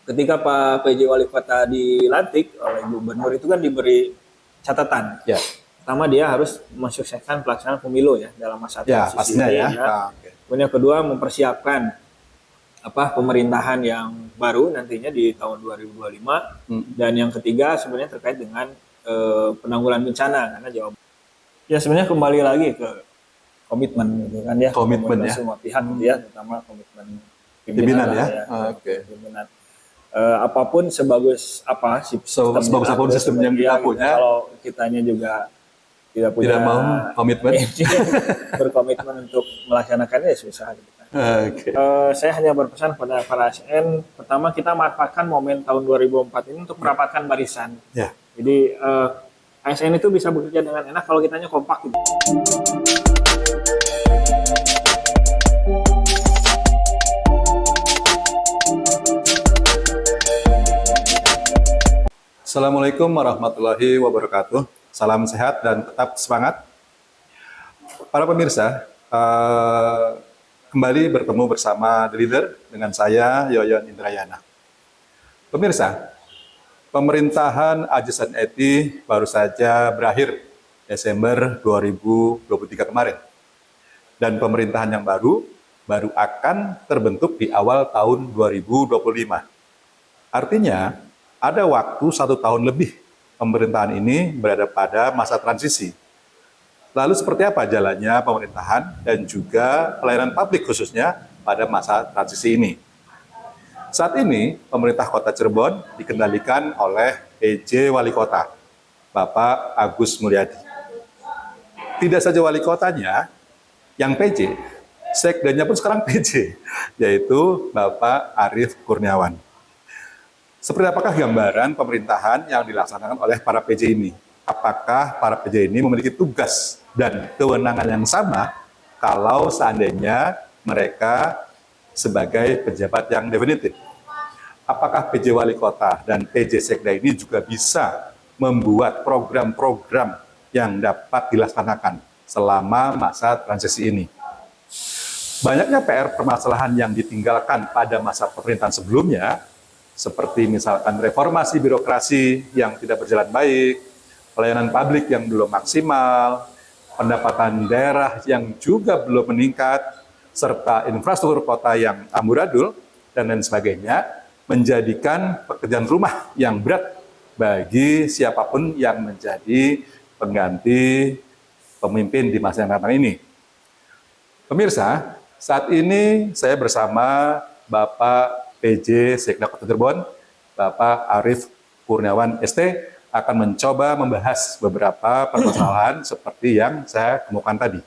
ketika Pak PJ Wali Kota dilantik oleh Gubernur itu kan diberi catatan. Ya. Pertama dia harus mensukseskan pelaksanaan pemilu ya dalam masa Ya, transisi pastinya ini, ya. ya. Oke. Kemudian yang kedua mempersiapkan pemerintahan yang baru nantinya di tahun 2025. Dan yang ketiga sebenarnya terkait dengan penanggulangan bencana karena jawaban. Ya sebenarnya kembali lagi ke komitmen gitu kan ya. Komitmen ya. Semua pihak gitu ya, terutama komitmen Pimpinan ya. Oke. Pimpinan. Apapun sebagus apa sebagus apapun sistem yang kita punya, kalau kitanya juga tidak mau komitmen berkomitmen untuk melaksanakannya ya susah gitu kan. Saya hanya berpesan pada para ASN, pertama kita manfaatkan momen tahun 2004 ini untuk merapatkan barisan. Ya. Jadi ASN itu bisa bekerja dengan enak kalau kitanya kompak gitu. Assalamualaikum warahmatullahi wabarakatuh. Salam sehat dan tetap semangat. Para pemirsa, kembali bertemu bersama The Leader dengan saya, Yoyon Indrayana. Pemirsa, pemerintahan Aji Eti baru saja berakhir Desember 2023 kemarin. Dan pemerintahan yang baru akan terbentuk di awal tahun 2025. Artinya, ada waktu 1 tahun lebih pemerintahan ini berada pada masa transisi. Lalu seperti apa jalannya pemerintahan dan juga pelayanan publik khususnya pada masa transisi ini? Saat ini, pemerintah Kota Cirebon dikendalikan oleh PJ Wali Kota, Bapak Agus Mulyadi. Tidak saja wali kotanya yang PJ, sekdanya pun sekarang PJ, yaitu Bapak Arief Kurniawan. Seperti apakah gambaran pemerintahan yang dilaksanakan oleh para PJ ini? Apakah para PJ ini memiliki tugas dan kewenangan yang sama kalau seandainya mereka sebagai pejabat yang definitif? Apakah PJ Wali Kota dan PJ Sekda ini juga bisa membuat program-program yang dapat dilaksanakan selama masa transisi ini? Banyaknya PR permasalahan yang ditinggalkan pada masa pemerintahan sebelumnya, seperti misalkan reformasi birokrasi yang tidak berjalan baik, pelayanan publik yang belum maksimal, pendapatan daerah yang juga belum meningkat, serta infrastruktur kota yang amburadul, dan lain sebagainya, menjadikan pekerjaan rumah yang berat bagi siapapun yang menjadi pengganti pemimpin di masa yang datang ini. Pemirsa, saat ini saya bersama Bapak PJ Sekda Kota Cirebon, Bapak Arief Kurniawan ST, akan mencoba membahas beberapa permasalahan seperti yang saya kemukakan tadi.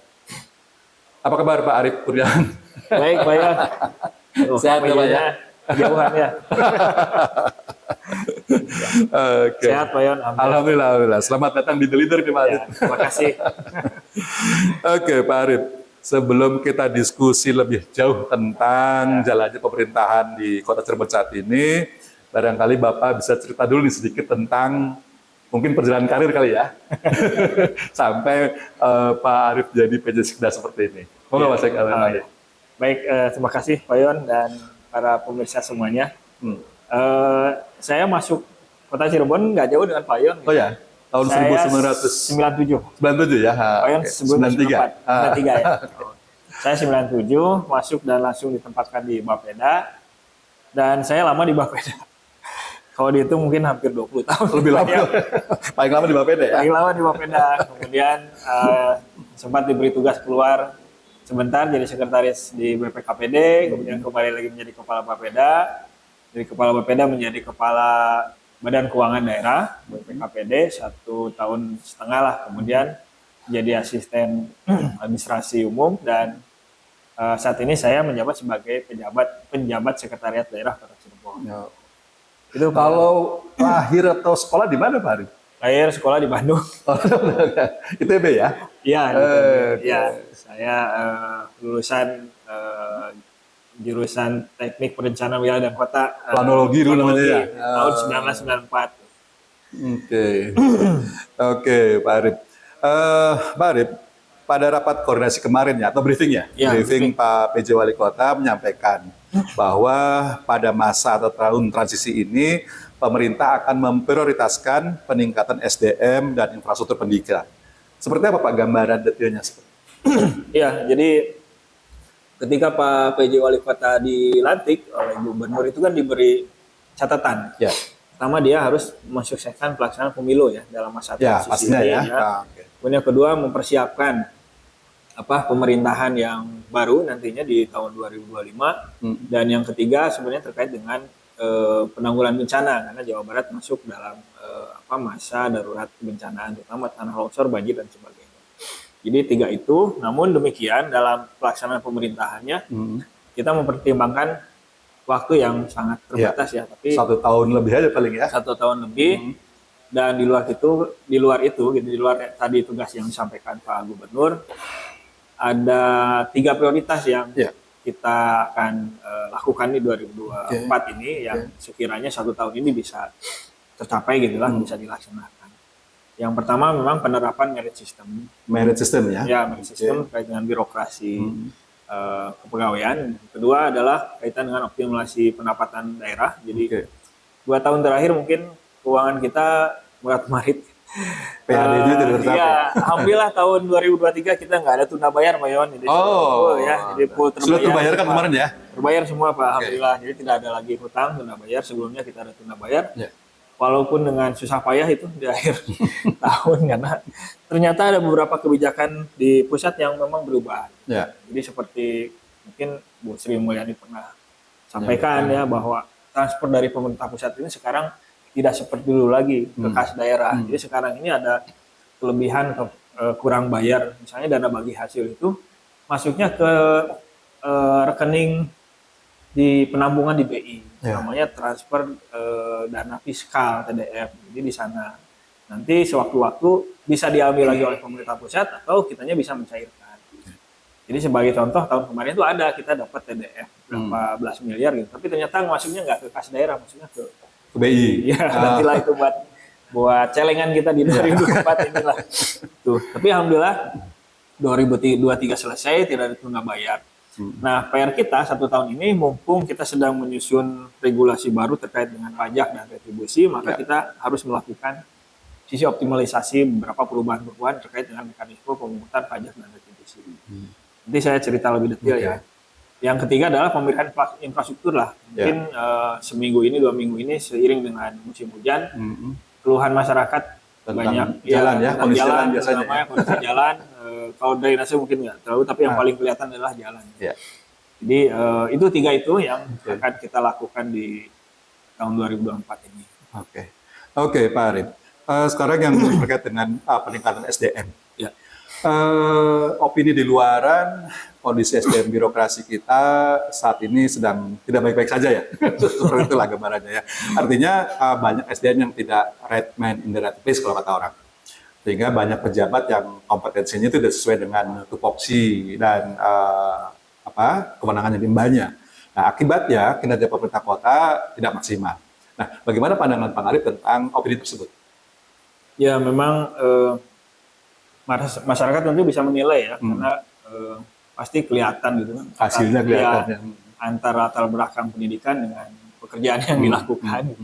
Apa kabar Pak Arief Kurniawan? Baik, Pak Yon. Sehat ya Pak ya? Jauhan ya. Okay. Sehat Pak Yon. Alhamdulillah. Selamat datang di The Leader nih Pak Arief. Ya, terima kasih. Oke Pak Arief. Sebelum kita diskusi lebih jauh tentang jalannya pemerintahan di Kota Cirebon saat ini, barangkali Bapak bisa cerita dulu nih sedikit tentang mungkin perjalanan karir kali ya, sampai Pak Arief jadi PJ Sekda seperti ini. Moga Mas Sekda. Baik, terima kasih Pak Yon dan para pemirsa semuanya. Saya masuk Kota Cirebon nggak jauh dengan Pak Yon. Oh ya? Tahun 1997. 97 ya? Pak Yon sebelum 93. 93 ya. Saya 97, masuk dan langsung ditempatkan di Bapeda. Dan saya lama di Bapeda. Kalau dihitung mungkin hampir 20 tahun. Lebih lama. Paling lama di Bapeda ya? Paling lama di Bapeda. Kemudian sempat diberi tugas keluar sebentar jadi sekretaris di BPKPD, kemudian kembali lagi menjadi kepala Bapeda. Dari kepala Bapeda menjadi kepala Badan Keuangan Daerah BPKPD 1,5 tahun lah, kemudian jadi asisten administrasi umum dan saat ini saya menjabat sebagai penjabat sekretariat daerah Kota Cirebon. Ya. Itu kalau lahir atau sekolah di mana Pak Arief? Lahir sekolah di Bandung. ITB ya? Iya. Ya, saya lulusan jurusan Teknik Perencanaan Wilayah dan Kota planologi dulu namanya ya? Tahun 1994. Oke, Pak Arief. Pak Arief, pada rapat koordinasi kemarin ya, atau briefing ya, Ya, briefing Pak PJ Wali Kota menyampaikan bahwa pada masa atau tahun transisi ini pemerintah akan memprioritaskan peningkatan SDM dan infrastruktur pendidikan. Seperti apa Pak gambaran detailnya? Ya, jadi ketika Pak PJ Wali Kota dilantik oleh Gubernur itu kan diberi catatan. Ya, Pertama dia harus mensukseskan pelaksanaan pemilu ya dalam masa ya transisi pastinya ini, ya. ya. Oke. Kemudian yang kedua mempersiapkan pemerintahan yang baru nantinya di tahun 2025 dan yang ketiga sebenarnya terkait dengan penanggulangan bencana karena Jawa Barat masuk dalam masa darurat kebencanaan terutama tanah longsor, banjir dan sebagainya. Jadi 3 itu, namun demikian dalam pelaksanaan pemerintahannya kita mempertimbangkan waktu yang sangat terbatas ya, tapi 1 tahun lebih aja paling ya. 1 tahun lebih. Dan di luar itu, di luar tadi tugas yang disampaikan Pak Gubernur, ada 3 prioritas yang kita akan lakukan di 2024 ini yang sekiranya 1 tahun ini bisa tercapai gitu lah, bisa dilaksanakan. Yang pertama memang penerapan merit system. Merit system ya? Ya, merit system terkait dengan birokrasi kepegawaian. Kedua adalah kaitan dengan optimalisasi pendapatan daerah. Jadi 2 tahun terakhir mungkin keuangan kita murat marit. PAD-nya tidak tercapai. Iya, alhamdulillah tahun 2023 kita nggak ada tunda bayar Pak Yon. Jadi jadi full terbayar. Sudah terbayarkan kemarin ya? Terbayar semua Pak, alhamdulillah. Jadi tidak ada lagi hutang tunda bayar. Sebelumnya kita ada tunda bayar. Walaupun dengan susah payah itu di akhir tahun karena ternyata ada beberapa kebijakan di pusat yang memang berubah. Jadi seperti mungkin Bu Sri Mulyani pernah sampaikan ya bahwa transfer dari pemerintah pusat ini sekarang tidak seperti dulu lagi ke kas daerah. Jadi sekarang ini ada kelebihan kurang bayar, misalnya dana bagi hasil itu masuknya ke rekening di penampungan di BI, namanya transfer dana fiskal TDF. Jadi di sana nanti sewaktu-waktu bisa diambil lagi oleh pemerintah pusat atau kitanya bisa mencairkan. Jadi sebagai contoh tahun kemarin itu ada kita dapat TDF berapa belas miliar gitu, tapi ternyata masuknya nggak ke kas daerah, masuknya ke BI. Ya, nantilah itu buat celengan kita di 2024 inilah. Tuh, tapi alhamdulillah 2023 selesai, tidak ada tunda bayar. Nah, PR kita 1 tahun ini mumpung kita sedang menyusun regulasi baru terkait dengan pajak dan retribusi, maka kita harus melakukan sisi optimalisasi beberapa perubahan-perubahan terkait dengan mekanisme pemungutan pajak dan retribusi. Nanti saya cerita lebih detail ya. Yang ketiga adalah pemilihan infrastruktur lah. Mungkin seminggu ini, 2 minggu ini seiring dengan musim hujan, keluhan masyarakat tentang banyak jalan ya, kondisi jalan biasanya. Kondisi jalan, kalau drainase mungkin nggak terlalu, tapi yang paling kelihatan adalah jalan. Jadi itu 3 itu yang akan kita lakukan di tahun 2024 ini. Oke, Pak Arif. Sekarang yang terkait dengan peningkatan SDM. Opini di luaran, kondisi SDM birokrasi kita saat ini sedang tidak baik-baik saja ya. Seperti itulah gambarannya ya. Artinya banyak SDM yang tidak right man in the right place kalau kata orang. Sehingga banyak pejabat yang kompetensinya itu tidak sesuai dengan tupoksi dan kewenangan yang diembannya. Nah, akibatnya kinerja pemerintah kota tidak maksimal. Nah, bagaimana pandangan Pak Arif tentang opini tersebut? Ya, memang masyarakat tentu bisa menilai ya, karena pasti kelihatan gitu kan. Hasilnya kelihatan. Antara latar belakang pendidikan dengan pekerjaan yang dilakukan.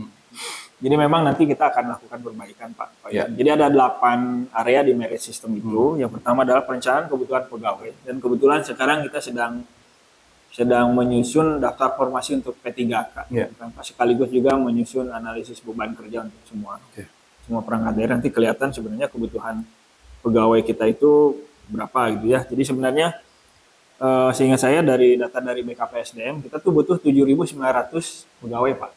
Jadi memang nanti kita akan lakukan perbaikan Pak. Jadi ada 8 area di merit system itu. Yang pertama adalah perencanaan kebutuhan pegawai. Dan kebetulan sekarang kita sedang menyusun daftar formasi untuk P3K. Sekaligus juga menyusun analisis beban kerja untuk semua perangkat daerah. Nanti kelihatan sebenarnya kebutuhan pegawai kita itu berapa gitu ya. Jadi sebenarnya seingat saya dari data dari BKPSDM kita tuh butuh 7.900 pegawai Pak.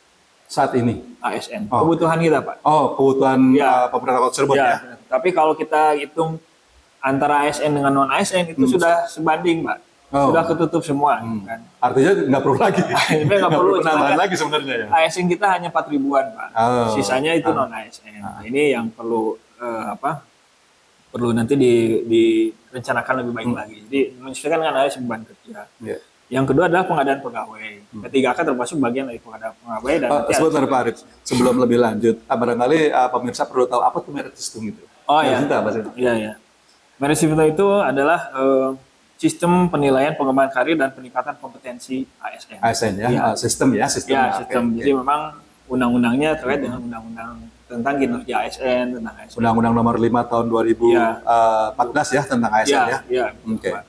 Saat ini? ASN. Kebutuhan kita Pak. Kebutuhan pemerintah kota Cirebon ya. Tapi kalau kita hitung antara ASN dengan non ASN itu sudah sebanding Pak. Sudah ketutup semua. Kan. Artinya nggak perlu lagi. Nggak perlu penambahan lagi sebenarnya ya. ASN kita hanya 4 ribuan Pak. Sisanya itu non ASN. Ini yang perlu perlu nanti direncanakan lebih baik lagi. Jadi menyesuaikan dengan analisis beban kerja. Yang kedua adalah pengadaan pegawai. P3K termasuk bagian dari pengadaan pegawai. Dan sebentar Pak Arif, sebelum lebih lanjut, barangkali pemirsa perlu tahu apa tuh merit system itu. Iya. Merit system itu adalah sistem penilaian pengembangan karir dan peningkatan kompetensi ASN. ASN ya, Iya. sistem ya, sistem. Ya, Oke, sistem. oke. Jadi memang undang-undangnya terkait dengan undang-undang tentang kinerja ASN, tentang ASN. Undang-Undang Nomor 5 tahun 2014 ya tentang ASN ya. Iya. Oke. Pak.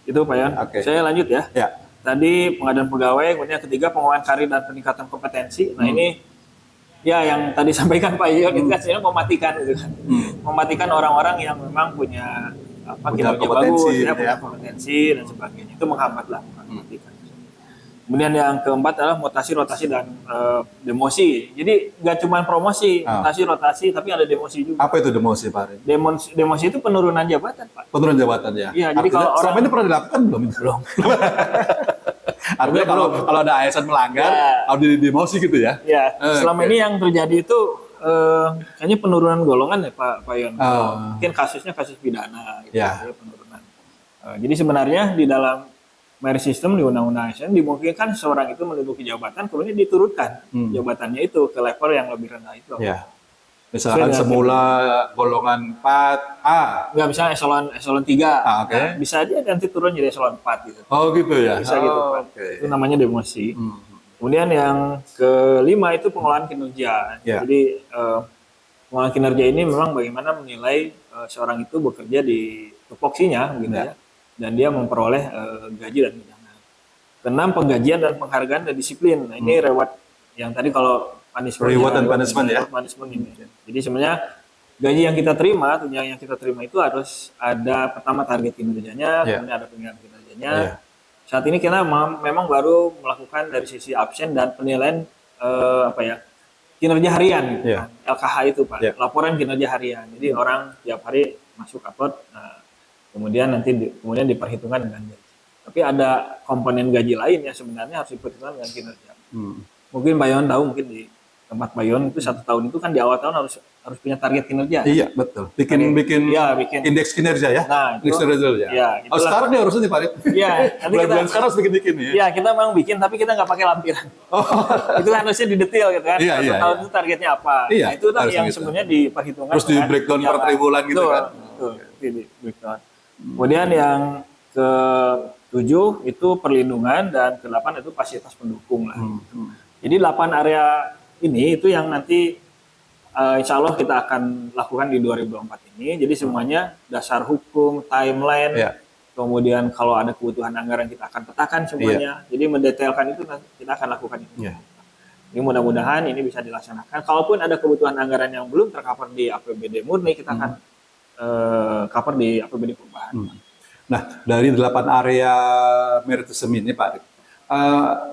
Itu Pak Yon. Oke. Saya lanjut ya. Ya. Tadi pengadaan pegawai, kemudian yang ketiga pengembangan karir dan peningkatan kompetensi. Nah ini ya yang tadi sampaikan Pak Yon itu kan sebenarnya mematikan gitu kan. Mematikan orang-orang yang memang punya Punya kinerja kompetensi, bagus, ya. punya kompetensi dan sebagainya. Itu menghambat lah, mematikan. Kemudian yang keempat adalah mutasi, rotasi dan demosi. Jadi nggak cuma promosi, mutasi, rotasi, tapi ada demosi juga. Apa itu demosi Pak Arif? Demosi itu penurunan jabatan Pak. Penurunan jabatan ya. Iya, jadi kalau selama orang- ini pernah dilakukan belum? Belum. Artinya kalau ada ASN melanggar, Ya. harus di demosi gitu ya? Ya, selama Oke. ini yang terjadi itu kayaknya penurunan golongan ya Pak Yon. Oh. Mungkin kasusnya kasus pidana gitu, Ya. ya, penurunan. Jadi sebenarnya di dalam merit system di Undang-Undang ASN dimungkinkan seseorang itu menduduki jabatan kemudian diturunkan jabatannya itu ke level yang lebih rendah itu. Ya. Misalkan Sesuai dengan semula golongan 4A. Nggak misalnya eselon 3. Ah, oke. Nah, bisa aja nanti turun jadi eselon 4 gitu. Oh gitu ya? Bisa gitu Pak. Oke. Itu namanya demosi. Kemudian yang kelima itu pengelolaan kinerja. Ya. Jadi pengelolaan kinerja ini memang bagaimana menilai seorang itu bekerja di tupoksinya gitu ya. Dan dia memperoleh gaji dan tunjangan. Keenam penggajian dan penghargaan dan disiplin. Nah, ini reward yang tadi kalau punishment Reward dan punishment ya. Punishment ini. Jadi sebenarnya gaji yang kita terima, tunjangan yang kita terima itu harus ada pertama target kinerjanya, Ya. kemudian ada penilaian kinerjanya. Ya. Saat ini kita memang baru melakukan dari sisi absen dan penilaian kinerja harian gitu Ya. kan. LKH itu Pak, Ya. laporan kinerja harian. Jadi orang tiap hari masuk upload, kemudian kemudian diperhitungkan dengan gaji. Tapi ada komponen gaji lain yang sebenarnya harus diperhitungkan dengan kinerja. Mungkin Bayon tahu, mungkin di tempat Bayon itu 1 tahun itu kan di awal tahun harus punya target kinerja. Iya betul. Bikin bikin. indeks kinerja ya. Nah, itu- Indeks kinerja ya. ya, Oh itulah. sekarang nih harusnya nih Pak Arif. Iya, nanti Bulan-bulan sekarang harus bikin ya. Iya, kita memang bikin tapi kita nggak pakai lampiran. itu kan harusnya di detail gitu kan. Iya, iya, Tahun iya. itu targetnya apa. Iya, Nah, itu kan harusnya yang gitu. sebenarnya diperhitungkan. Terus di dengan breakdown per tunjangan. triwulan gitu Betul, kan. Betul, itu di breakdown. Kemudian yang ke-7 itu perlindungan dan ke-8 itu fasilitas pendukung lah. Jadi 8 area ini itu yang nanti insya Allah kita akan lakukan di 2024 ini. Jadi semuanya dasar hukum, timeline, Iya. kemudian kalau ada kebutuhan anggaran kita akan petakan semuanya. Jadi mendetailkan itu kita akan lakukan itu. Iya. Ini mudah-mudahan ini bisa dilaksanakan. Kalaupun ada kebutuhan anggaran yang belum tercover di APBD murni, kita akan cover di APBD perubahan. Nah, dari 8 area merit system ini Pak Arif,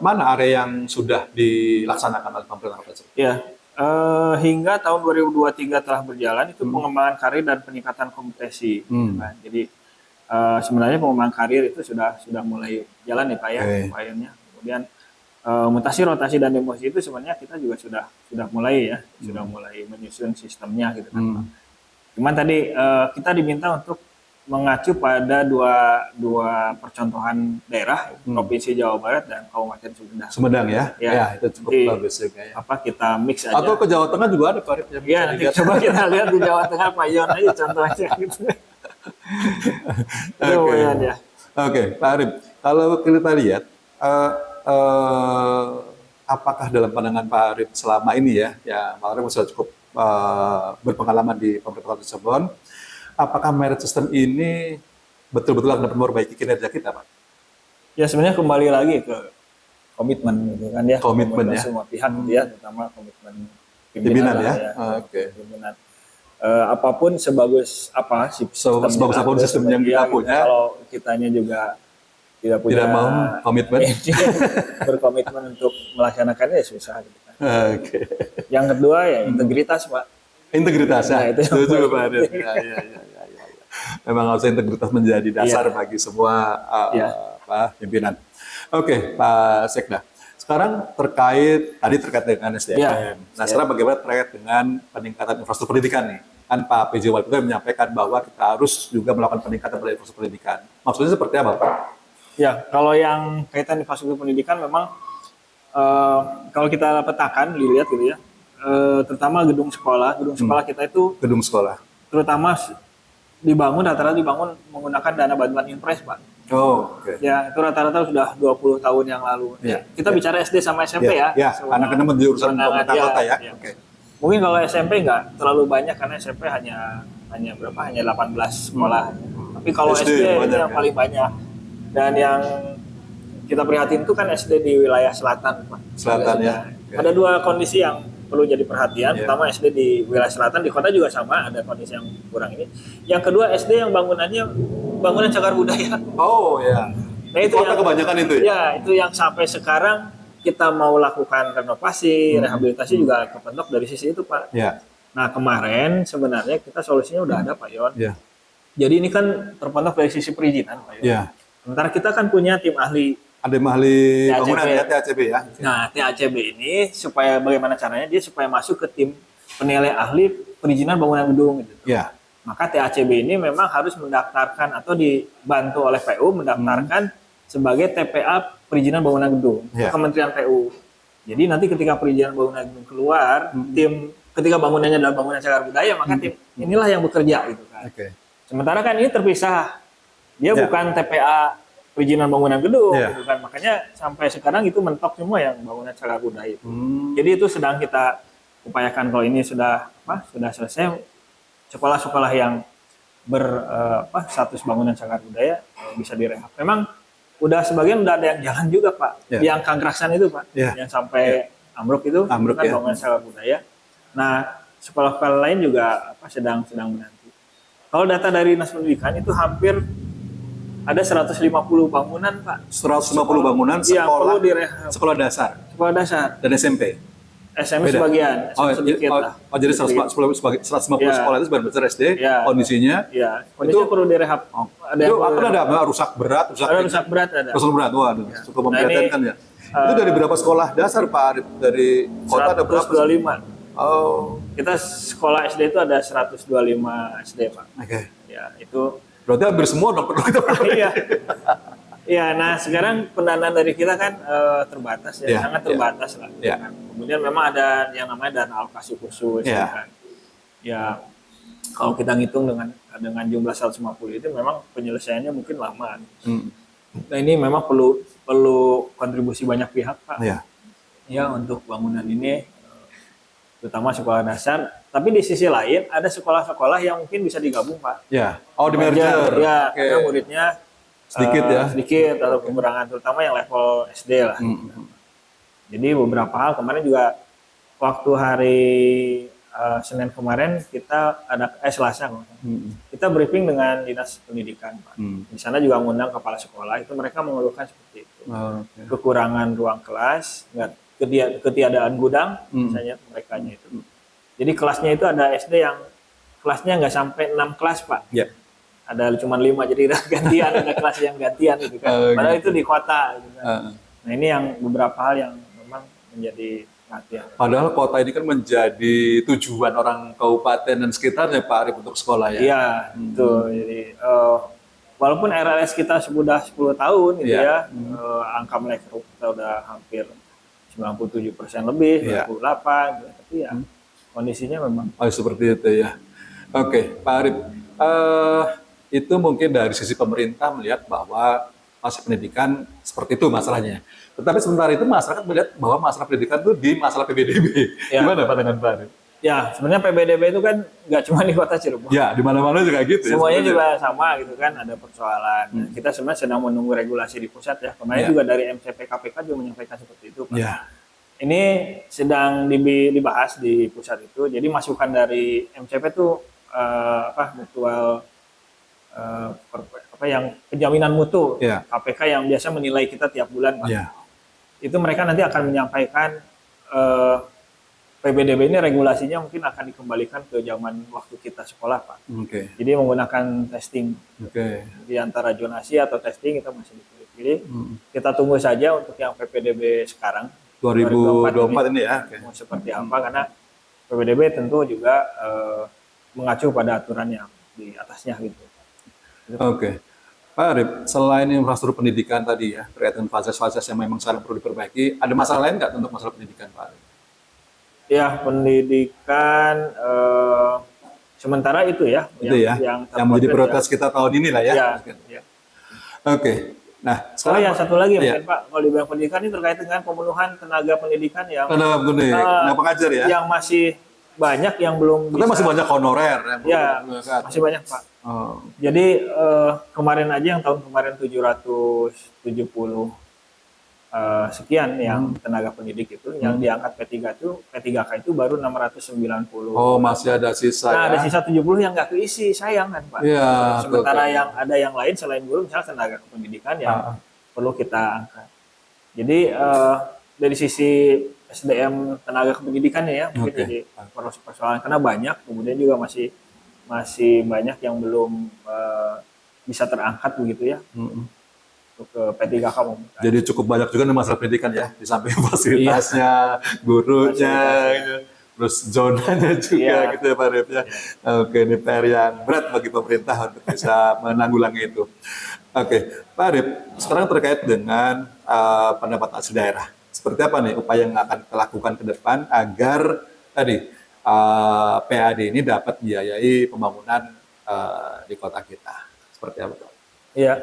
mana area yang sudah dilaksanakan oleh pemerintah Kota Cirebon? Ya, hingga tahun 2023 telah berjalan itu pengembangan karir dan peningkatan kompetensi. Nah, jadi sebenarnya pengembangan karir itu sudah mulai jalan ya Pak ya, Oke. upayanya. Kemudian mutasi, rotasi dan demosi itu sebenarnya kita juga sudah mulai ya, sudah mulai menyusun sistemnya gitu kan. Cuman tadi kita diminta untuk mengacu pada dua percontohan daerah, Provinsi Jawa Barat dan Kabupaten Sumedang. Sumedang ya? Ya. Ya, itu cukup Jadi, bagus juga ya. Kita mix aja. Atau ke Jawa Tengah juga ada Pak Arif yang Iya, bisa nanti dilihat. coba kita lihat di Jawa Tengah Pak Yon aja contohnya gitu. Itu Oke. Yon ya. Oke, Pak Arif, kalau kita lihat, apakah dalam pandangan Pak Arif selama ini ya Pak Arif sudah cukup berpengalaman di pemerintah Kota Cirebon, apakah merit system ini betul-betul akan dapat memperbaiki kinerja kita, Pak? Ya sebenarnya kembali lagi ke komitmen gitu kan ya. Komitmen ya. Semua pihak gitu ya, terutama komitmen Pimpinan lah ya? Oke. Pimpinan. Apapun sebagus apa Sebagus apapun sistem yang kita punya. Kalau kitanya juga tidak punya Tidak mau komitmen. berkomitmen untuk melaksanakannya ya susah gitu kan. Oke. Yang kedua ya integritas Pak. Integritas ya, Nah, itu yang setuju paling Pak Arif. penting. Ya. Memang harus integritas menjadi dasar Iya. bagi semua Iya. pimpinan. Oke, Pak Sekda. Sekarang terkait dengan SDM. Iya. Nah, sekarang bagaimana terkait dengan peningkatan infrastruktur pendidikan nih? Kan Pak PJ Wali Kota menyampaikan bahwa kita harus juga melakukan peningkatan pada infrastruktur pendidikan. Maksudnya seperti apa, Pak? Ya, kalau yang kaitan infrastruktur pendidikan memang kalau kita petakan, dilihat gitu ya, terutama gedung sekolah kita itu Gedung sekolah. terutama dibangun rata-rata dibangun menggunakan dana bantuan Inpres, Pak. Oh, oke. Ya, itu rata-rata sudah 20 tahun yang lalu. Ya, Kita bicara SD sama SMP ya. Ya, karena menjadi urusan pemerintah kota ya. Oke. Mungkin kalau SMP nggak terlalu banyak karena SMP hanya berapa? Hanya 18 sekolah. Tapi kalau SD ini yang paling banyak. Dan yang kita prihatin itu kan SD di wilayah selatan, Pak. Selatan ya. Ada dua kondisi yang perlu jadi perhatian. Pertama, SD di wilayah selatan, di kota juga sama, ada kondisi yang kurang ini. Yang kedua, SD yang bangunannya bangunan cagar budaya. Oh ya. Nah, itu kota yang, kebanyakan itu ya? Ya, itu yang sampai sekarang kita mau lakukan renovasi, rehabilitasi juga kepentok dari sisi itu, Pak. Ya. Nah, kemarin sebenarnya kita solusinya udah ada, Pak Yon. Ya. Jadi ini kan terpentok dari sisi perizinan, Pak Yon. Ya. Sementara kita kan punya tim ahli. Ada ahli bangunan ya, THCB ya. Nah, THCB ini supaya bagaimana caranya dia supaya masuk ke tim penilai ahli perizinan bangunan gedung gitu. Ya. Maka THCB ini memang harus mendaftarkan atau dibantu oleh PU mendaftarkan sebagai TPA perizinan bangunan gedung ke Kementerian PU. Jadi nanti ketika perizinan bangunan gedung keluar, tim ketika bangunannya adalah bangunan cagar budaya, maka tim inilah yang bekerja gitu kan. Sementara kan ini terpisah. Dia bukan TPA perizinan bangunan gedung gitu kan. Makanya sampai sekarang itu mentok semua yang bangunan cagar budaya itu. Jadi itu sedang kita upayakan kalau ini sudah selesai, sekolah-sekolah yang status bangunan cagar budaya bisa direhab. Memang sebagian udah ada yang jalan juga, Pak. Yang Kangkraksan itu, Pak. Yang sampai ambruk itu kan bangunan cagar budaya. Nah, sekolah-sekolah lain juga sedang menanti. Kalau data dari Dinas Pendidikan itu hampir ada 150 bangunan, Pak. 150 bangunan sekolah, sekolah dasar. Sekolah dasar. Dan SMP. SMP sebagian, sedikit lah. Jadi 150 sekolah itu sebenarnya SD, kondisinya. Iya, kondisinya perlu direhab. Itu ada rusak berat, rusak berat ada. Rusak berat, waduh, cukup memprihatinkan ya. Itu dari berapa sekolah dasar, Pak Arif? Dari kota ada berapa? 125. Oh. Kita sekolah SD itu ada 125 SD, Pak. Oke. Ya, itu berarti hampir semua dong perlu kita perbaiki. Iya. Iya, nah sekarang pendanaan dari kita kan terbatas ya, sangat terbatas lah. Kan. Kemudian memang ada yang namanya dana alokasi khusus. Kan. Ya, kalau kita ngitung dengan jumlah 150 itu memang penyelesaiannya mungkin lama. Nah ini memang perlu kontribusi banyak pihak, Pak. Ya untuk bangunan ini, terutama sekolah dasar. Tapi di sisi lain ada sekolah-sekolah yang mungkin bisa digabung, Pak. Ya, di merger. Ya, karena muridnya sedikit atau Okay. kekurangan, terutama yang level SD lah. Jadi beberapa hal kemarin juga waktu hari Senin kemarin kita ada Selasa kita briefing dengan Dinas Pendidikan, Pak. Di sana juga mengundang kepala sekolah, itu mereka mengeluhkan seperti itu. Kekurangan ruang kelas, ketiadaan gudang misalnya merekanya itu. Jadi kelasnya itu ada SD yang kelasnya nggak sampai 6 kelas, Pak. Ada cuma 5, jadi gantian, ada kelas yang gantian gitu kan. Padahal itu di kota gitu kan. Nah ini yang beberapa hal yang memang menjadi perhatian. Padahal kota ini kan menjadi tujuan orang kabupaten dan sekitarnya, Pak Arif, untuk sekolah ya. Iya, itu. Jadi walaupun RLS kita sudah 10 tahun gitu angka melek kita udah hampir 97% lebih, 98 gitu. Tapi ya kondisinya memang seperti itu ya. Oke, Pak Arif. Itu mungkin dari sisi pemerintah melihat bahwa masalah pendidikan seperti itu masalahnya. Tetapi sementara itu masyarakat melihat bahwa masalah pendidikan itu di masalah PBDB. Gimana Pak dengan Pak Arif? Ya, sebenarnya PBDB itu kan nggak cuma di kota Cirebon. Ya, di mana-mana juga gitu. Semuanya juga sama gitu kan, ada persoalan. Kita sebenarnya sedang menunggu regulasi di pusat ya. Kemarin juga dari MCP KPK juga menyampaikan seperti itu, Pak. Ini sedang dibahas di pusat itu. Jadi masukan dari MCP itu mutual yang penjaminan mutu KPK yang biasa menilai kita tiap bulan, Pak. Itu mereka nanti akan menyampaikan PBDB ini regulasinya mungkin akan dikembalikan ke zaman waktu kita sekolah, Pak. Jadi menggunakan testing di antara zonasi atau testing kita masih dipilih. Kita tunggu saja untuk yang PPDB sekarang 2024 ini ya. Mau seperti apa, karena PPDB tentu juga mengacu pada aturan yang di atasnya gitu. Pak Arif, selain infrastruktur pendidikan tadi ya, berkaitan fasilitas yang memang sekarang perlu diperbaiki, ada masalah lain nggak untuk masalah pendidikan, Pak Arif? Ya, pendidikan Sementara itu ya, Itu ya, yang menjadi terkonkret prioritas kita tahun ini lah ya. ya. Ya. Oke. Nah, Oh ya, satu lagi iya. mungkin Pak, kalau di bidang pendidikan ini terkait dengan pemenuhan tenaga pendidikan yang Tenaga pengajar ya. yang masih banyak yang belum Kita masih banyak honorer yang ya, belum kan. masih banyak Pak. Oh. Jadi kemarin aja yang tahun kemarin 770 sekian yang tenaga pendidik itu, yang diangkat P3 itu, P3K itu baru 690. Oh, masih ada sisa Nah, ya. ada sisa 70 yang nggak keisi, sayang kan Pak. Iya, Sementara betul. yang ada yang lain selain guru, misalnya tenaga kependidikan yang perlu kita angkat. Jadi dari sisi SDM tenaga kependidikannya ya, mungkin Oke. jadi persoalan karena banyak, kemudian juga masih banyak yang belum bisa terangkat begitu ya. Untuk ke P3K mungkin. Jadi cukup banyak juga nih masalah pendidikan ya, di samping fasilitasnya, gurunya, gitu. Terus zonanya juga gitu ya Pak Rep ya. Oke, ini PR yang berat bagi pemerintah untuk bisa menanggulangi itu. Oke, Pak Rep, sekarang terkait dengan pendapat asli daerah. Seperti apa nih upaya yang akan kita lakukan ke depan agar tadi PAD ini dapat biayai pembangunan di kota kita? Seperti apa Pak? Iya,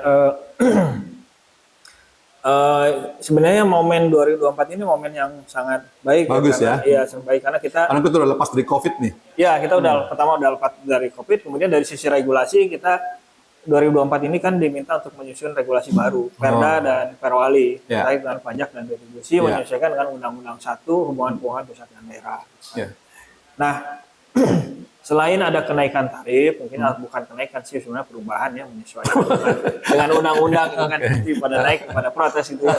sebenarnya momen 2024 ini momen yang sangat baik. Bagus ya. Iya, baik karena kita udah lepas dari COVID nih. ya kita pertama udah lepas dari COVID, kemudian dari sisi regulasi kita 2024 ini kan diminta untuk menyusun regulasi baru, Perda dan Perwali terkait dengan pajak dan retribusi menyesuaikan dengan Undang-Undang 1 Hubungan Keuangan Pusat dan Daerah. Nah, selain ada kenaikan tarif, mungkin bukan kenaikan sih sebenarnya perubahan ya, menyesuaikan dengan undang-undang itu kan nanti pada naik pada protes gitu ya.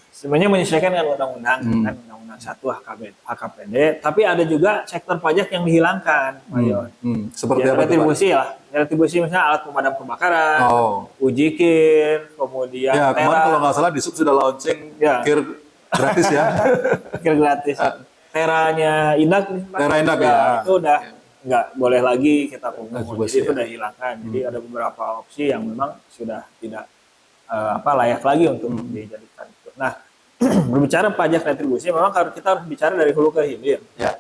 Sebenarnya menyesuaikan dengan undang-undang kan Undang-Undang 1 HKPD, tapi ada juga sektor pajak yang dihilangkan, Pak Yon. Seperti ya, apa retribusi lah. Retribusi misalnya alat pemadam kebakaran, uji kir, kemudian ya, kemarin kalau nggak salah di sub sudah launching kir gratis ya. Kir gratis. Teranya Indak nih, Pak. Tera Indak ya. Itu udah nggak boleh lagi kita pungut. Jadi itu udah hilangkan. Jadi ada beberapa opsi yang memang sudah tidak layak lagi untuk dijadikan itu. Nah, berbicara pajak retribusi, memang kita harus bicara dari hulu ke hilir. Ya.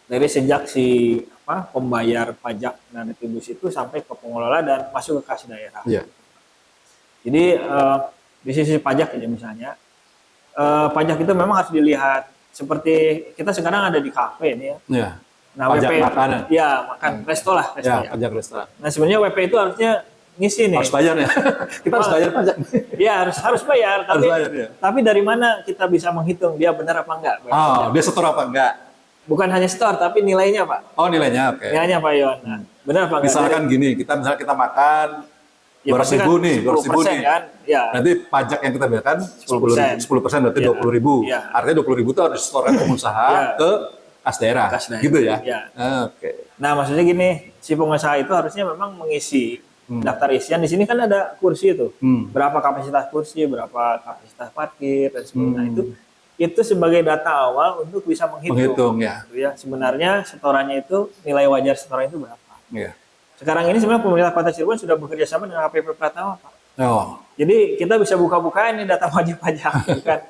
Dari sejak si pembayar pajak dan retribusi itu sampai ke pengelola dan masuk ke kas daerah. Ya. Jadi di sisi pajak aja misalnya, pajak itu memang harus dilihat seperti kita sekarang ada di kafe nih ya. Ya. Nah, pajak WP, makanan. Ya, makan resto lah. Resto Ya, pajak restoran. Nah, sebenarnya WP itu harusnya ngisi nih. Harus bayar ya. Kita harus bayar pajak. Ya, harus bayar. Tapi, bayar, ya. Tapi dari mana kita bisa menghitung dia benar apa enggak? Dia setor apa enggak? Bukan hanya store, tapi nilainya, Pak. Oh, nilainya, oke. Nilainya, Pak Yon. Nah, benar apa enggak? Misalkan gini, misalnya kita makan 200.000 nih, 200.000 nih. Kan? Ya. Nanti pajak yang kita bayarkan 10% berarti 20.000. Ya. Artinya 20.000 itu harus setoran pengusaha ke kas daerah. Gitu ya. Oke. Nah, maksudnya gini, si pengusaha itu harusnya memang mengisi daftar isian. Di sini kan ada kursi itu. Berapa kapasitas kursi, berapa kapasitas parkir dan sebagainya. Nah, itu sebagai data awal untuk bisa menghitung ya. Gitu ya. Sebenarnya setorannya itu nilai wajar setoran itu berapa? Iya. Sekarang ini sebenarnya pemerintah Kota Cirebon sudah bekerja sama dengan HPP Pratama, Pak. Jadi kita bisa buka-bukaan nih data wajib pajak kan.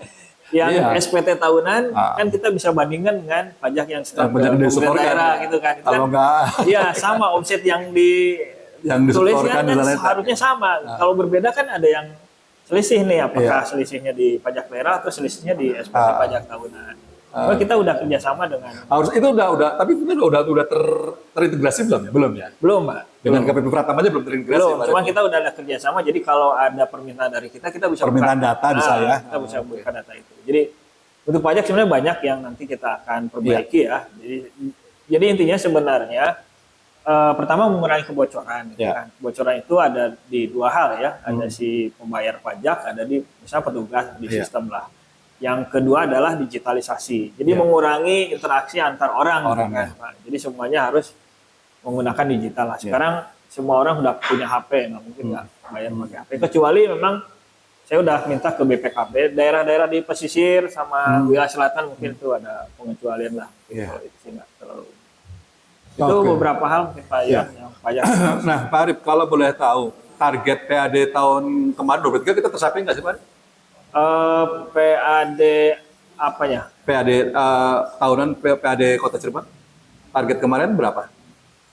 Yang SPT tahunan kan kita bisa bandingkan dengan pajak yang pemerintah daerah gitu kan. Itu kalau kan iya sama omset yang ditulisnya kan harusnya sama. Kalau berbeda kan ada yang selisih nih, apakah selisihnya di pajak daerah atau selisihnya di SPT pajak tahunan. Nah, kita udah kerjasama dengan itu tapi kita udah terintegrasi belum ya? Belum, Pak. Dengan KPP Pratama aja belum terintegrasi. Belum, cuman kita udah ada kerjasama, jadi kalau ada permintaan dari kita bisa permintaan data bisa ya. Kita bisa buka data itu. Jadi untuk pajak sebenarnya banyak yang nanti kita akan perbaiki ya. Jadi intinya sebenarnya pertama mengurangi kebocoran. Kan? Kebocoran itu ada di dua hal ya. Ada si pembayar pajak, ada di misalnya petugas di sistem lah. Yang kedua adalah digitalisasi. Jadi mengurangi interaksi antar orang kan, Pak. Jadi semuanya harus menggunakan digital lah. Sekarang semua orang sudah punya HP, nggak mungkin nggak bayar pakai HP. Kecuali memang saya udah minta ke BPKP, daerah-daerah di pesisir sama wilayah selatan mungkin itu ada pengecualian lah. Kalau itu sih nggak terlalu. Itu beberapa hal mungkin Pak yang pajak. Nah, Pak Arif, kalau boleh tahu target PAD tahun kemarin 2023 kita tercapai nggak sih, Pak? PAD apa ya? PAD tahunan PAD Kota Cirebon. Target kemarin berapa?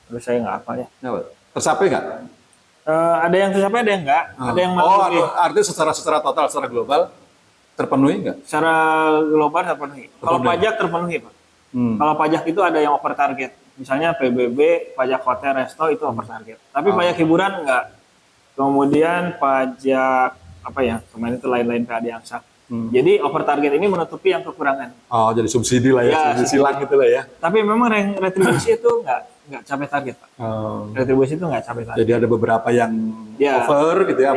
Terus saya nggak apa ya. Apa? Tercapai nggak? Ada yang tercapai, ada yang enggak. Ada yang malah lebih. Artinya secara total, secara global terpenuhi nggak? Secara global terpenuhi. Kalau pajak terpenuhi, Pak. Kalau pajak itu ada yang over target. Misalnya PBB, pajak hotel, resto itu over target. Tapi pajak hiburan enggak. Kemudian pajak apa ya? Kemarin itu lain-lain PAD Angsa. Jadi over target ini menutupi yang kekurangan. Oh, jadi subsidi lah ya, Ya, subsidi silang gitu lah ya. Tapi memang retribusi itu enggak capai target, Pak. Retribusi itu enggak capai target. Jadi ada beberapa yang over gitu ya.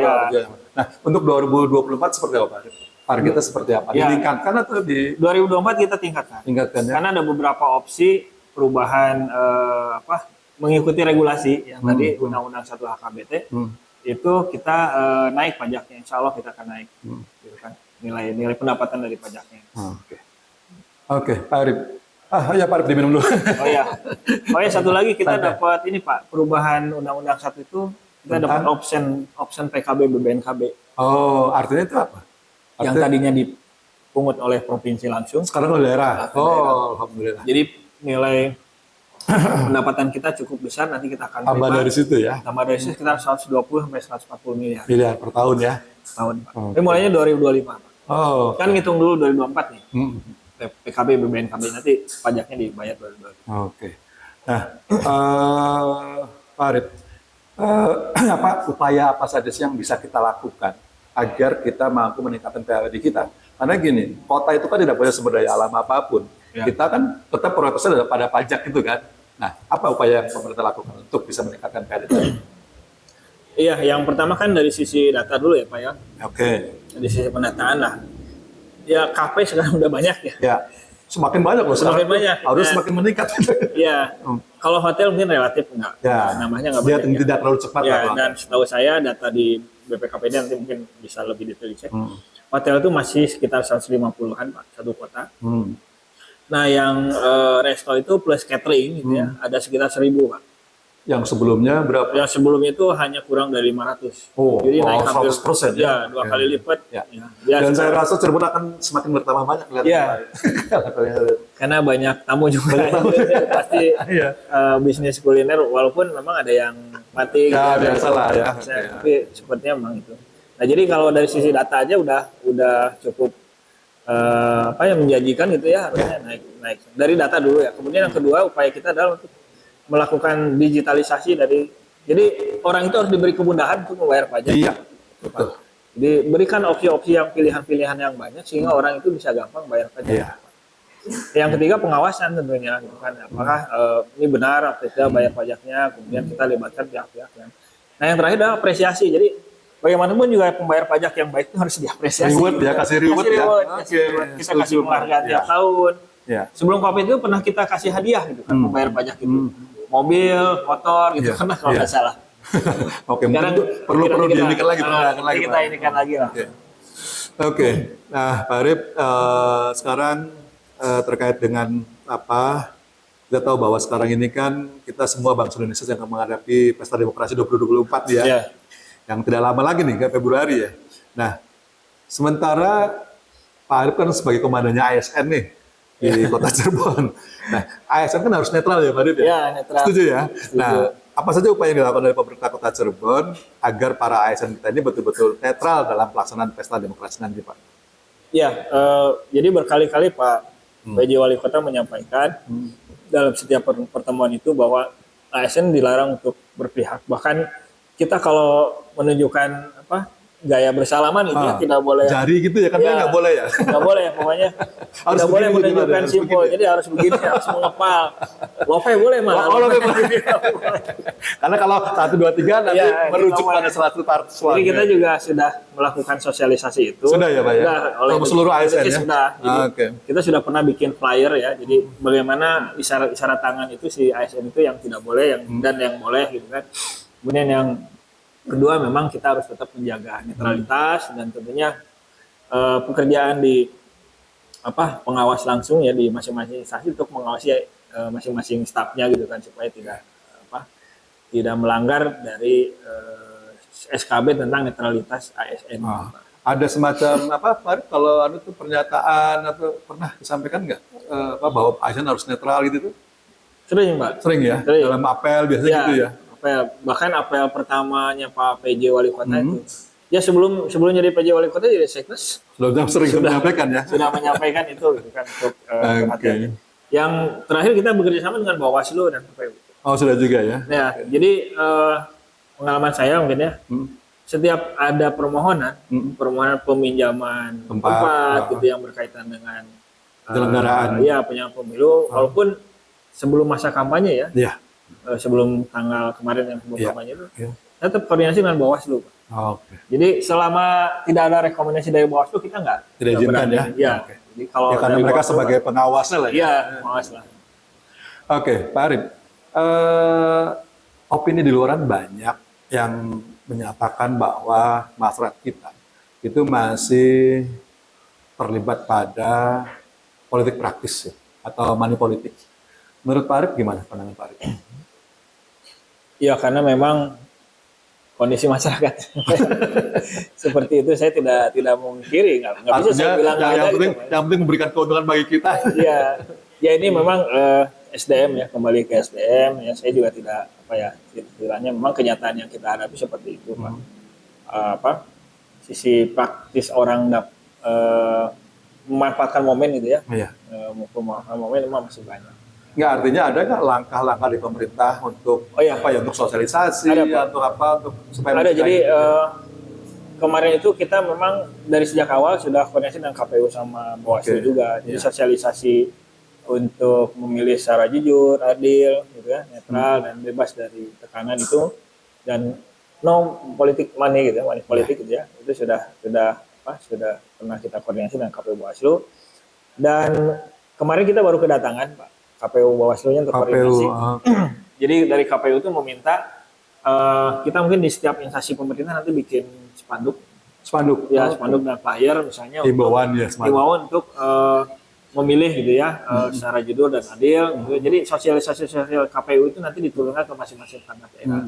Nah, untuk 2024 seperti apa? Targetnya seperti apa? Ditingkatkan atau di 2024 kita tingkatkan. Tingkatkan ya? Karena ada beberapa opsi perubahan mengikuti regulasi yang tadi Undang-Undang 1 HKBT itu kita naik pajaknya, insya Allah kita akan naik gitu kan, nilai pendapatan dari pajaknya. Oke, Pak Arif. Ya Pak Arif diminum dulu. Oh ya satu lagi kita dapat ini Pak, perubahan Undang-Undang 1 itu kita dapat option PKB BBNKB. Oh, artinya itu apa? Yang tadinya dipungut oleh provinsi langsung, sekarang oleh daerah. Alhamdulillah. Jadi nilai pendapatan kita cukup besar, nanti kita akan tambah dari situ ya. Tambah dari situ sekitar 120 sampai 140 miliar. Miliar per tahun ya. Tahun, Pak. Ini mulainya 2025, Pak. Kan ngitung dulu 2024 nih. PKB BBNKB nanti pajaknya dibayar 2025. Oke. Nah, Pak Arif, upaya apa saja sih yang bisa kita lakukan agar kita mampu meningkatkan PAD kita? Karena gini, kota itu kan tidak punya sumber daya alam apapun. Ya. Kita kan tetap prioritasnya pada pajak itu kan. Nah, apa upaya yang pemerintah lakukan untuk bisa meningkatkan PAD tadi? Iya, yang pertama kan dari sisi data dulu ya Pak ya. Oke. Dari sisi pendataan lah. Ya KP sekarang udah banyak ya. Ya, semakin banyak loh. Semakin banyak. Harus semakin meningkat. Iya. Kalau hotel mungkin relatif enggak. Ya. Namanya enggak banyak. Tidak terlalu cepat. Ya, dan setahu saya data di BPKPD nanti mungkin bisa lebih detail dicek. Hotel itu masih sekitar 150-an Pak, satu kota. Nah, yang resto itu plus catering gitu ya, ada sekitar 1.000 Pak. Yang sebelumnya berapa? Yang sebelumnya itu hanya kurang dari 500. Jadi naik hampir 100% ya, 2 kali lipat. Ya. Ya, dan saya rasa Cirebon akan semakin bertambah banyak. Ya. Karena banyak tamu juga. Pasti bisnis kuliner, walaupun memang ada yang mati. Ya, biasalah ya. Tapi sepertinya memang itu. Nah, jadi kalau dari sisi data aja udah cukup menjanjikan gitu ya, harusnya naik dari data dulu ya. Kemudian yang kedua, upaya kita adalah untuk melakukan digitalisasi jadi orang itu harus diberi kemudahan untuk membayar pajak. Iya, betul. Jadi berikan opsi-opsi yang pilihan-pilihan yang banyak sehingga orang itu bisa gampang bayar pajak. Iya. Yang ketiga pengawasan tentunya, gitu kan. Apakah ini benar atau tidak bayar pajaknya, kemudian kita libatkan pihak-pihak yang. Nah yang terakhir adalah apresiasi. Jadi bagaimanapun juga pembayar pajak yang baik itu harus diapresiasi. Reward ya, kasih reward ya. Kita kasih penghargaan tiap tahun. Ya. Sebelum COVID itu pernah kita kasih hadiah gitu kan, pembayar pajak itu. Mobil, motor gitu kan kalau nggak salah. Oke, sekarang perlu diindikan lagi, kita indikan lagi lah. Oke. Nah, Pak Arif, sekarang terkait dengan apa? Kita tahu bahwa sekarang ini kan kita semua bangsa Indonesia yang akan menghadapi Pesta Demokrasi 2024 ya. Yeah. Yang tidak lama lagi nih, ke Februari ya. Nah, sementara Pak Arif kan sebagai komandannya ASN nih di Kota Cirebon. Nah, ASN kan harus netral ya Pak Arif ya? Ya, netral. Setuju ya? Setuju. Nah, apa saja upaya yang dilakukan oleh pemerintah Kota Cirebon agar para ASN kita ini betul-betul netral dalam pelaksanaan Pesta Demokrasi nanti Pak? Ya, jadi berkali-kali Pak PJ Wali Kota menyampaikan dalam setiap pertemuan itu bahwa ASN dilarang untuk berpihak. Bahkan kita kalau menunjukkan gaya bersalaman itu ya tidak boleh. Jari gitu ya, kan nggak boleh ya? Nggak boleh, pokoknya tidak boleh menunjukkan simbol. Jadi harus begini, harus mengepal. Lope boleh malah. Karena kalau 1, 2, 3 nanti merujuk pada salah satu suara. Jadi kita juga sudah melakukan sosialisasi itu. Sudah ya Pak ya? Oleh seluruh ASN ya? Sudah. Jadi kita sudah pernah bikin flyer ya. Jadi bagaimana isyarat tangan itu si ASN itu yang tidak boleh, dan yang boleh gitu kan. Kemudian yang kedua memang kita harus tetap menjaga netralitas dan tentunya pekerjaan di pengawas langsung ya di masing-masing instansi untuk mengawasi masing-masing stafnya gitu kan supaya tidak melanggar dari SKB tentang netralitas ASN. Ada semacam Pak, kalau itu pernyataan atau pernah disampaikan nggak bahwa ASN harus netral gitu tuh? Sering, Pak. Sering ya? Sering. Dalam apel biasanya Ya, gitu ya? apel. Bahkan apel pertamanya Pak PJ Wali Kota itu. Ya sebelum jadi PJ Wali Kota jadi Seknes Sudah sering menyampaikan ya? sudah menyampaikan itu gitu kan untuk Oke. perhatian. Yang terakhir kita bekerja sama dengan Bawaslu dan KPU. Oh sudah juga ya? Ya, jadi pengalaman saya mungkin ya, setiap ada permohonan peminjaman tempat gitu yang berkaitan dengan penyelenggaraan. Ya, penyelenggaraan pemilu, walaupun sebelum masa kampanye ya, Iya. sebelum tanggal kemarin yang sebelum kampanye itu, Iya. tetap koordinasi dengan Bawaslu. Oke. Jadi selama tidak ada rekomendasi dari Bawaslu kita Tidak izinkan ya? Ya. Oke. Jadi kalau Ya, karena dari mereka Bawaslu, sebagai pengawasnya lah ya? Iya, pengawas lah. Oke, Pak Arif. Opini di luaran banyak yang menyatakan bahwa masyarakat kita itu masih terlibat pada politik praktis ya, atau money politik. Menurut Pak Arif gimana pandangan Pak Arif? Ya, karena memang kondisi masyarakat seperti itu saya tidak mengkiri, nggak bisa saya bilang yang penting memberikan keuntungan bagi kita. Ya, ya ini memang SDM ya, kembali ke SDM ya, saya juga tidak istilahnya memang kenyataan yang kita hadapi seperti itu Pak. Sisi praktis orang memanfaatkan momen gitu ya. Iya. Memanfaatkan momen memang masih banyak. Nggak, artinya ada nggak langkah-langkah di pemerintah untuk untuk sosialisasi, untuk supaya ada. Jadi kemarin itu kita memang dari sejak awal sudah koordinasi dengan KPU sama Bawaslu juga. Jadi sosialisasi untuk memilih secara jujur, adil, gitu ya, netral dan bebas dari tekanan itu, dan no politik money gitu, money politik gitu ya. Itu sudah pernah kita koordinasi dengan KPU Bawaslu, dan kemarin kita baru kedatangan Pak KPU Bawaslu-nya untuk koordinasi. Jadi dari KPU itu meminta kita mungkin di setiap instansi pemerintah nanti bikin spanduk dan flyer misalnya himbauan untuk memilih gitu ya secara jujur dan adil gitu. Jadi sosialisasi KPU itu nanti diturunkan ke masing-masing daerah.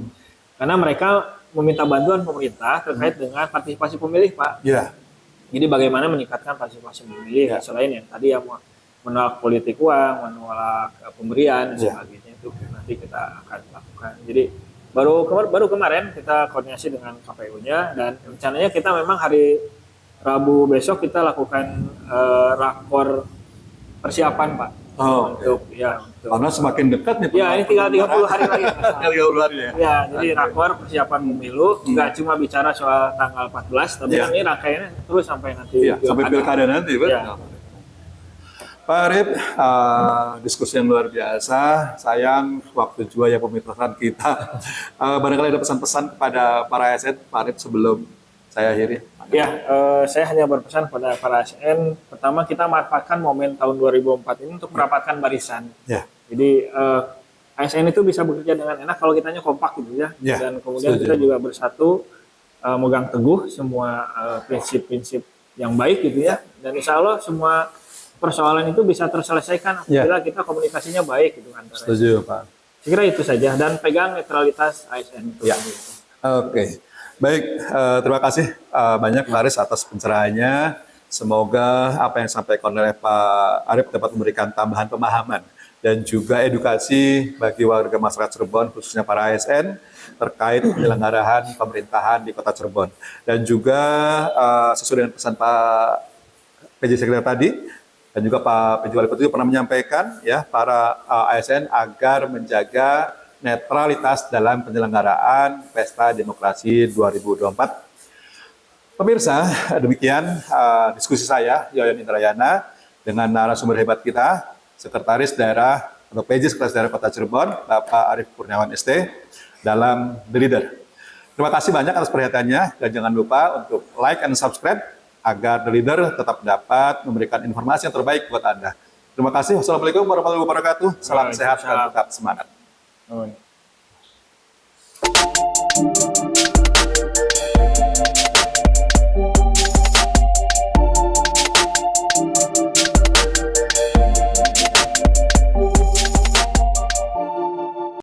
Karena mereka meminta bantuan pemerintah terkait dengan partisipasi pemilih, Pak. Iya. Jadi bagaimana meningkatkan partisipasi pemilih selain yang tadi yang menolak politik uang, menolak pemberian dan sebagainya, itu nanti kita akan lakukan. Jadi baru kemarin kita koordinasi dengan KPU-nya, dan rencananya kita memang hari Rabu besok kita lakukan rakor persiapan Pak. Untuk karena semakin dekat nih. Ya, ini tinggal 30 hari lagi. 30 hari ya. Ya, jadi rakor persiapan pemilu nggak cuma bicara soal tanggal 14, tapi ini rangkaiannya terus sampai nanti sampai pilkada nanti, betul. Pak Arif, diskusi yang luar biasa. Sayang waktu juga ya pemerintahan kita. Barangkali ada pesan-pesan kepada para ASN, Pak Arif, sebelum saya akhiri. Ya, saya hanya berpesan kepada para ASN. Pertama, kita manfaatkan momen tahun 2004 ini untuk merapatkan barisan. Ya. Jadi ASN itu bisa bekerja dengan enak kalau kitanya kompak gitu ya. Dan kemudian kita juga bersatu megang teguh semua prinsip-prinsip yang baik gitu ya. Dan insya Allah semua persoalan itu bisa terselesaikan apabila kita komunikasinya baik gitu antara. Setuju, Pak. Saya kira itu saja, dan pegang netralitas ASN itu. Ya. Oke. Baik, terima kasih banyak Pak Aris atas pencerahannya. Semoga apa yang disampaikan oleh Pak Arif dapat memberikan tambahan pemahaman dan juga edukasi bagi warga masyarakat Cirebon, khususnya para ASN, terkait penyelenggaraan pemerintahan di Kota Cirebon. Dan juga sesuai dengan pesan Pak PJ Sekretariat tadi, dan juga Pak PJ Wali Kota juga pernah menyampaikan ya para ASN agar menjaga netralitas dalam penyelenggaraan Pesta Demokrasi 2024. Pemirsa, demikian diskusi saya, Yoyon Indrayana, dengan narasumber hebat kita, Sekretaris Daerah atau PJ Sekretaris Daerah Kota Cirebon, Bapak Arif Kurniawan ST, dalam The Leader. Terima kasih banyak atas perhatiannya, dan jangan lupa untuk like and subscribe agar The Leader tetap dapat memberikan informasi yang terbaik buat Anda. Terima kasih. Wassalamualaikum warahmatullahi wabarakatuh. Salam sehat dan tetap semangat.